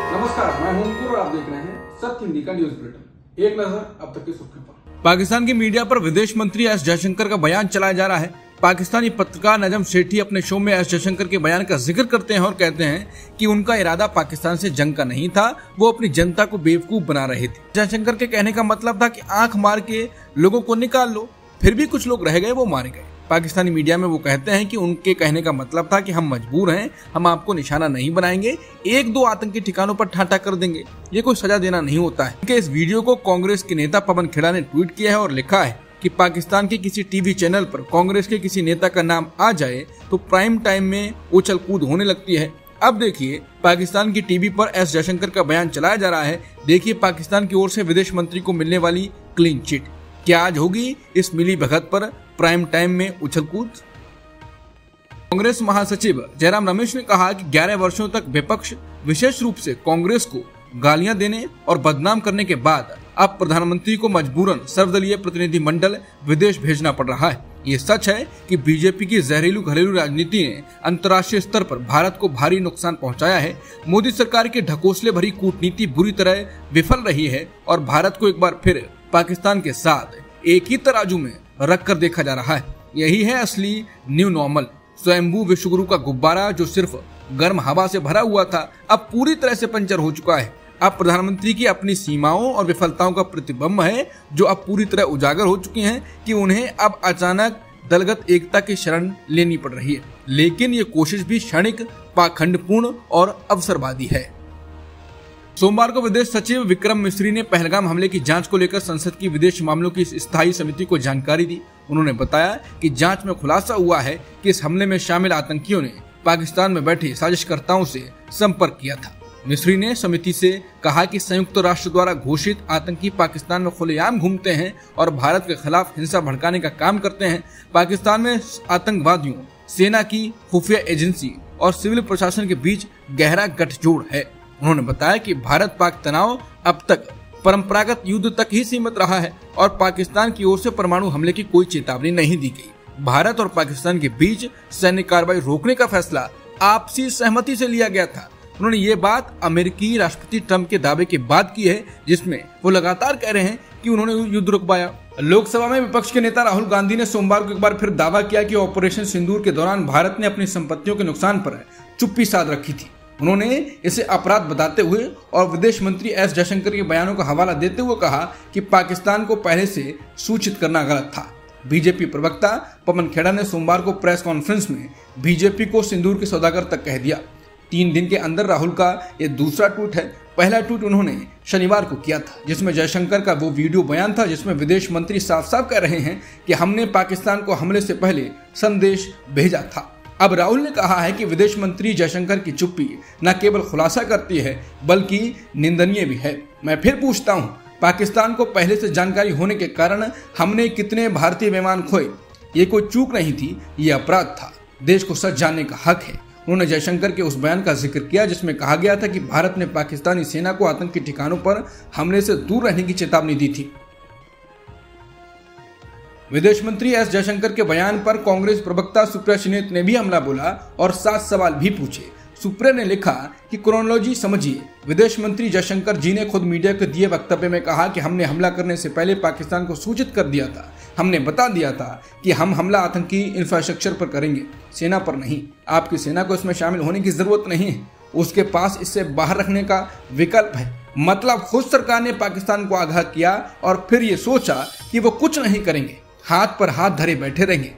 नमस्कार, मैं हूं अंकुर और आप देख रहे हैं सत्य हिंदी का न्यूज बुलेटिन। एक नजर अब तक की सुर्खियों पर। पाकिस्तान की मीडिया पर विदेश मंत्री एस जयशंकर का बयान चलाया जा रहा है। पाकिस्तानी पत्रकार नजम सेठी अपने शो में एस जयशंकर के बयान का जिक्र करते हैं और कहते हैं कि उनका इरादा पाकिस्तान से जंग का नहीं था, वो अपनी जनता को बेवकूफ बना रहे थे। जयशंकर के कहने का मतलब था कि आंख मार के लोगों को निकाल लो, फिर भी कुछ लोग रह गए, वो मारे गए। पाकिस्तानी मीडिया में वो कहते हैं कि उनके कहने का मतलब था कि हम मजबूर हैं, हम आपको निशाना नहीं बनाएंगे, एक दो आतंकी ठिकानों पर ठाठा कर देंगे, ये कोई सजा देना नहीं होता है। उनके इस वीडियो को कांग्रेस के नेता पवन खेड़ा ने ट्वीट किया है और लिखा है कि पाकिस्तान के किसी टीवी चैनल पर कांग्रेस के किसी नेता का नाम आ जाए तो प्राइम टाइम में उछल कूद होने लगती है। अब देखिए, पाकिस्तान की टीवी पर एस जयशंकर का बयान चलाया जा रहा है। देखिए पाकिस्तान की ओर से विदेश मंत्री को मिलने वाली क्लीन चिट, क्या आज होगी इस मिली भगत पर प्राइम टाइम में उछल कूद? कांग्रेस महासचिव जयराम रमेश ने कहा कि 11 वर्षों तक विपक्ष विशेष रूप से कांग्रेस को गालियां देने और बदनाम करने के बाद अब प्रधानमंत्री को मजबूरन सर्वदलीय प्रतिनिधि मंडल विदेश भेजना पड़ रहा है। ये सच है कि बीजेपी की जहरीलू घरेलू राजनीति ने अंतर्राष्ट्रीय स्तर पर भारत को भारी नुकसान पहुंचाया है। मोदी सरकार की ढकोसले भरी कूटनीति बुरी तरह विफल रही है और भारत को एक बार फिर पाकिस्तान के साथ एक ही तराजू में रख कर देखा जा रहा है। यही है असली न्यू नॉर्मल। स्वयंभू विश्वगुरु का गुब्बारा जो सिर्फ गर्म हवा से भरा हुआ था, अब पूरी तरह से पंचर हो चुका है। अब प्रधानमंत्री की अपनी सीमाओं और विफलताओं का प्रतिबिंब है जो अब पूरी तरह उजागर हो चुकी हैं कि उन्हें अब अचानक दलगत एकता की शरण लेनी पड़ रही है। लेकिन ये कोशिश भी क्षणिक, पाखंडपूर्ण और अवसरवादी है। सोमवार को विदेश सचिव विक्रम मिस्री ने पहलगाम हमले की जांच को लेकर संसद की विदेश मामलों की स्थायी समिति को जानकारी दी। उन्होंने बताया कि जांच में खुलासा हुआ है कि इस हमले में शामिल आतंकियों ने पाकिस्तान में बैठे साजिशकर्ताओं से संपर्क किया था। मिस्री ने समिति से कहा कि संयुक्त राष्ट्र द्वारा घोषित आतंकी पाकिस्तान में खुलेआम घूमते हैं और भारत के खिलाफ हिंसा भड़काने का काम करते हैं। पाकिस्तान में आतंकवादियों, सेना की खुफिया एजेंसी और सिविल प्रशासन के बीच गहरा गठजोड़ है। उन्होंने बताया कि भारत पाक तनाव अब तक परंपरागत युद्ध तक ही सीमित रहा है और पाकिस्तान की ओर से परमाणु हमले की कोई चेतावनी नहीं दी गई। भारत और पाकिस्तान के बीच सैन्य कार्रवाई रोकने का फैसला आपसी सहमति से लिया गया था। उन्होंने ये बात अमेरिकी राष्ट्रपति ट्रंप के दावे के बाद की है, जिसमें वो लगातार कह रहे हैं कि उन्होंने युद्ध रुकवाया। लोकसभा में विपक्ष के नेता राहुल गांधी ने सोमवार को एक बार फिर दावा किया कि ऑपरेशन सिंदूर के दौरान भारत ने अपनी संपत्तियों के नुकसान पर चुप्पी साध रखी थी। उन्होंने इसे अपराध बताते हुए और विदेश मंत्री एस जयशंकर के बयानों का हवाला देते हुए कहा कि पाकिस्तान को पहले से सूचित करना गलत था। बीजेपी प्रवक्ता पवन खेड़ा ने सोमवार को प्रेस कॉन्फ्रेंस में बीजेपी को सिंदूर के सौदागर तक कह दिया। 3 दिन के अंदर राहुल का ये दूसरा ट्वीट है। पहला ट्वीट उन्होंने शनिवार को किया था, जिसमें जयशंकर का वो वीडियो बयान था जिसमें विदेश मंत्री साफ साफ कह रहे हैं कि हमने पाकिस्तान को हमले से पहले संदेश भेजा था। अब राहुल ने कहा है कि विदेश मंत्री जयशंकर की चुप्पी न केवल खुलासा करती है बल्कि निंदनीय भी है। मैं फिर पूछता हूं, पाकिस्तान को पहले से जानकारी होने के कारण हमने कितने भारतीय विमान खोए? ये कोई चूक नहीं थी, ये अपराध था। देश को सच जानने का हक है। उन्होंने जयशंकर के उस बयान का जिक्र किया जिसमें कहा गया था कि भारत ने पाकिस्तानी सेना को आतंकी ठिकानों पर हमले से दूर रहने की चेतावनी दी थी। विदेश मंत्री एस जयशंकर के बयान पर कांग्रेस प्रवक्ता सुप्रिया सुले ने भी हमला बोला और 7 सवाल भी पूछे। सुप्रिया ने लिखा कि क्रोनोलॉजी समझिए। विदेश मंत्री जयशंकर जी ने खुद मीडिया को दिए वक्तव्य में कहा कि हमने हमला करने से पहले पाकिस्तान को सूचित कर दिया था। हमने बता दिया था कि हम हमला आतंकी इंफ्रास्ट्रक्चर पर करेंगे, सेना पर नहीं। आपकी सेना को इसमें शामिल होने की जरूरत नहीं है, उसके पास इससे बाहर रखने का विकल्प है। मतलब खुद सरकार ने पाकिस्तान को आगाह किया और फिर ये सोचा कि वो कुछ नहीं करेंगे, हाथ पर हाथ धरे बैठे रहेंगे।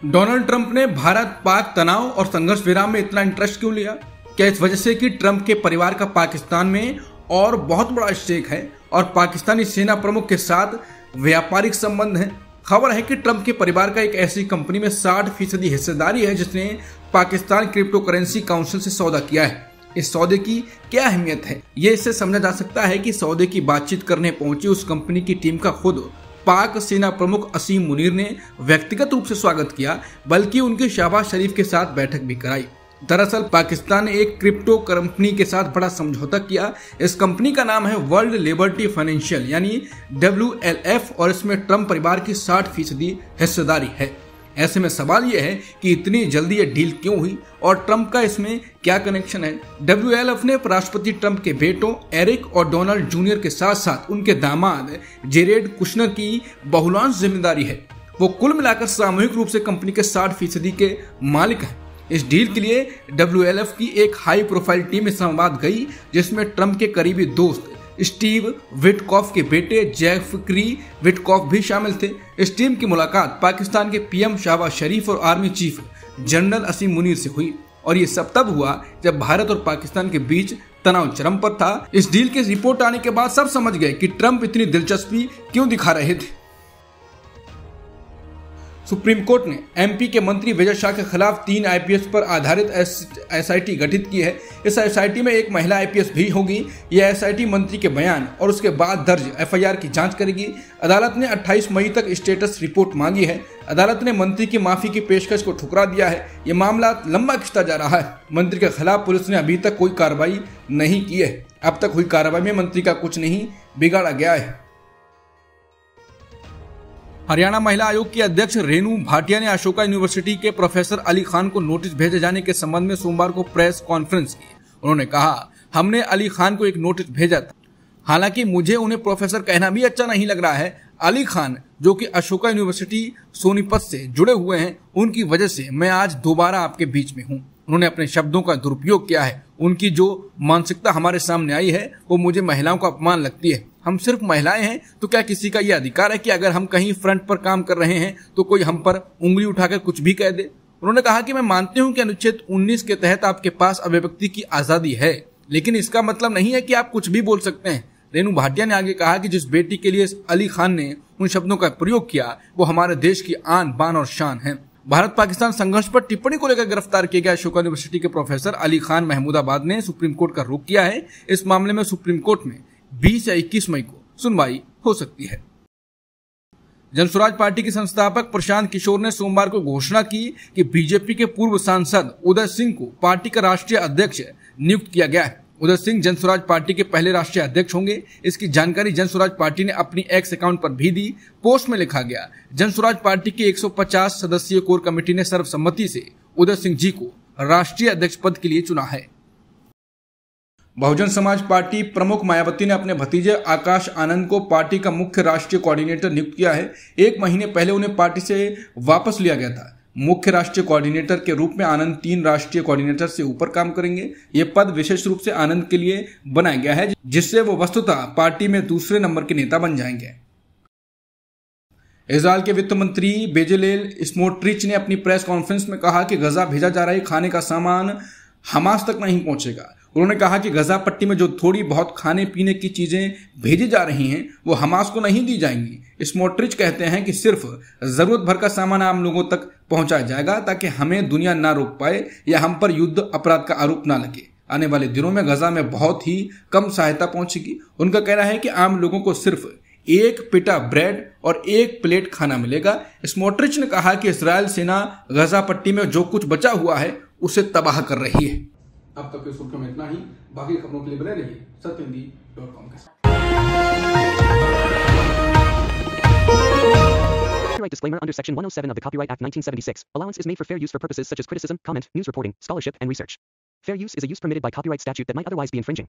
डोनाल्ड ट्रंप ने भारत पाक तनाव और संघर्ष विराम में इतना इंटरेस्ट क्यों लिया? क्या इस वजह से कि ट्रंप के परिवार का पाकिस्तान में और बहुत बड़ा स्टेक है और पाकिस्तानी सेना प्रमुख के साथ व्यापारिक संबंध है? खबर है कि ट्रंप के परिवार का एक ऐसी कंपनी में 60% हिस्सेदारी है जिसने पाकिस्तान क्रिप्टो करेंसी काउंसिल से सौदा किया है। इस सौदे की क्या अहमियत है, ये इससे समझा जा सकता है कि सौदे की बातचीत करने पहुंची उस कंपनी की टीम का खुद पाक सेना प्रमुख असीम मुनीर ने व्यक्तिगत रूप से स्वागत किया, बल्कि उनके शहबाज शरीफ के साथ बैठक भी कराई। दरअसल पाकिस्तान ने एक क्रिप्टो कंपनी के साथ बड़ा समझौता किया। इस कंपनी का नाम है वर्ल्ड लिबर्टी फाइनेंशियल यानी WLF और इसमें ट्रंप परिवार की 60% हिस्सेदारी है। ऐसे में सवाल यह है कि इतनी जल्दी ये डील क्यों हुई और ट्रंप का इसमें क्या कनेक्शन है। WLF ने राष्ट्रपति ट्रंप के बेटों एरिक और डोनाल्ड जूनियर के साथ साथ उनके दामाद जेरेड कुशनर की बहुलांश जिम्मेदारी है। वो कुल मिलाकर सामूहिक रूप से कंपनी के 60% के मालिक हैं। इस डील के लिए WLF की एक हाई प्रोफाइल टीम इस्लामाबाद गई, जिसमें ट्रंप के करीबी दोस्त स्टीव विटकॉफ के बेटे जेफरी विटकॉफ भी शामिल थे। इस टीम की मुलाकात पाकिस्तान के PM शहबाज शरीफ और आर्मी चीफ जनरल असीम मुनीर से हुई और ये सब तब हुआ जब भारत और पाकिस्तान के बीच तनाव चरम पर था। इस डील के रिपोर्ट आने के बाद सब समझ गए कि ट्रंप इतनी दिलचस्पी क्यों दिखा रहे थे। सुप्रीम कोर्ट ने MP के मंत्री विजय शाह के खिलाफ 3 IPS पर आधारित SIT गठित की है। इस SIT में एक महिला IPS भी होगी। यह SIT मंत्री के बयान और उसके बाद दर्ज FIR की जांच करेगी। अदालत ने 28 मई तक स्टेटस रिपोर्ट मांगी है। अदालत ने मंत्री की माफी की पेशकश को ठुकरा दिया है। यह मामला लंबा खिंचता जा रहा है। मंत्री के खिलाफ पुलिस ने अभी तक कोई कार्रवाई नहीं की है। अब तक हुई कार्रवाई में मंत्री का कुछ नहीं बिगाड़ा गया है। हरियाणा महिला आयोग की अध्यक्ष रेणु भाटिया ने अशोका यूनिवर्सिटी के प्रोफेसर अली खान को नोटिस भेजे जाने के संबंध में सोमवार को प्रेस कॉन्फ्रेंस की। उन्होंने कहा, हमने अली खान को एक नोटिस भेजा था। हालांकि मुझे उन्हें प्रोफेसर कहना भी अच्छा नहीं लग रहा है। अली खान जो कि अशोका यूनिवर्सिटी सोनीपत से जुड़े हुए हैं, उनकी वजह से मैं आज दोबारा आपके बीच में हूँ। उन्होंने अपने शब्दों का दुरुपयोग किया है। उनकी जो मानसिकता हमारे सामने आई है वो मुझे महिलाओं का अपमान लगती है। हम सिर्फ महिलाएं हैं तो क्या किसी का ये अधिकार है कि अगर हम कहीं फ्रंट पर काम कर रहे हैं तो कोई हम पर उंगली उठाकर कुछ भी कह दे। उन्होंने कहा कि मैं मानती हूं कि अनुच्छेद 19 के तहत आपके पास अभिव्यक्ति की आजादी है, लेकिन इसका मतलब नहीं है कि आप कुछ भी बोल सकते हैं। रेणु भाटिया ने आगे कहा कि जिस बेटी के लिए अली खान ने उन शब्दों का प्रयोग किया वो हमारे देश की आन बान और शान है। भारत पाकिस्तान संघर्ष पर टिप्पणी को लेकर गिरफ्तार किए गए अशोका यूनिवर्सिटी के प्रोफेसर अली खान महमूदाबाद ने सुप्रीम कोर्ट का रुख किया है। इस मामले में सुप्रीम कोर्ट में 20 या 21 मई को सुनवाई हो सकती है। जनसुराज पार्टी के संस्थापक प्रशांत किशोर ने सोमवार को घोषणा की कि बीजेपी के पूर्व सांसद उदय सिंह को पार्टी का राष्ट्रीय अध्यक्ष नियुक्त किया गया है। उदय सिंह जनसुराज पार्टी के पहले राष्ट्रीय अध्यक्ष होंगे। इसकी जानकारी जनसुराज पार्टी ने अपनी एक्स अकाउंट पर भी दी। पोस्ट में लिखा गया, जनसुराज पार्टी की 150 सदस्यीय कोर कमेटी ने सर्वसम्मति से उदय सिंह जी को राष्ट्रीय अध्यक्ष पद के लिए चुना है। बहुजन समाज पार्टी प्रमुख मायावती ने अपने भतीजे आकाश आनंद को पार्टी का मुख्य राष्ट्रीय कोऑर्डिनेटर नियुक्त किया है। 1 महीने पहले उन्हें पार्टी से वापस लिया गया था। मुख्य राष्ट्रीय कोऑर्डिनेटर के रूप में आनंद 3 राष्ट्रीय कोऑर्डिनेटर से ऊपर काम करेंगे। ये पद विशेष रूप से आनंद के लिए बनाया गया है, जिससे वो वस्तुतः पार्टी में दूसरे नंबर के नेता बन जाएंगे। इजरायल के वित्त मंत्री बेजेलेल स्मोट्रिच ने अपनी प्रेस कॉन्फ्रेंस में कहा कि गजा भेजा जा रहा खाने का सामान हमास तक नहीं पहुंचेगा। उन्होंने कहा कि गजा पट्टी में जो थोड़ी बहुत खाने पीने की चीजें भेजी जा रही हैं वो हमास को नहीं दी जाएंगी। स्मोट्रिच कहते हैं कि सिर्फ जरूरत भर का सामान आम लोगों तक पहुंचाया जाएगा ताकि हमें दुनिया ना रोक पाए या हम पर युद्ध अपराध का आरोप ना लगे। आने वाले दिनों में गजा में बहुत ही कम सहायता पहुंचेगी। उनका कहना है कि आम लोगों को सिर्फ 1 पिटा ब्रेड और 1 प्लेट खाना मिलेगा। स्मोट्रिच ने कहा कि इजरायल सेना गजा पट्टी में जो कुछ बचा हुआ है उसे तबाह कर रही है। अब तक की सुर्खियों में इतना ही। बाकी खबरों के लिए बने रहिए सत्यहिंदी.com के साथ। Copyright disclaimer under Section 107 of the Copyright Act 1976. Allowance is made for fair use for purposes such as criticism, comment, news reporting, scholarship, and research. Fair use is a use permitted by copyright statute that might otherwise be infringing.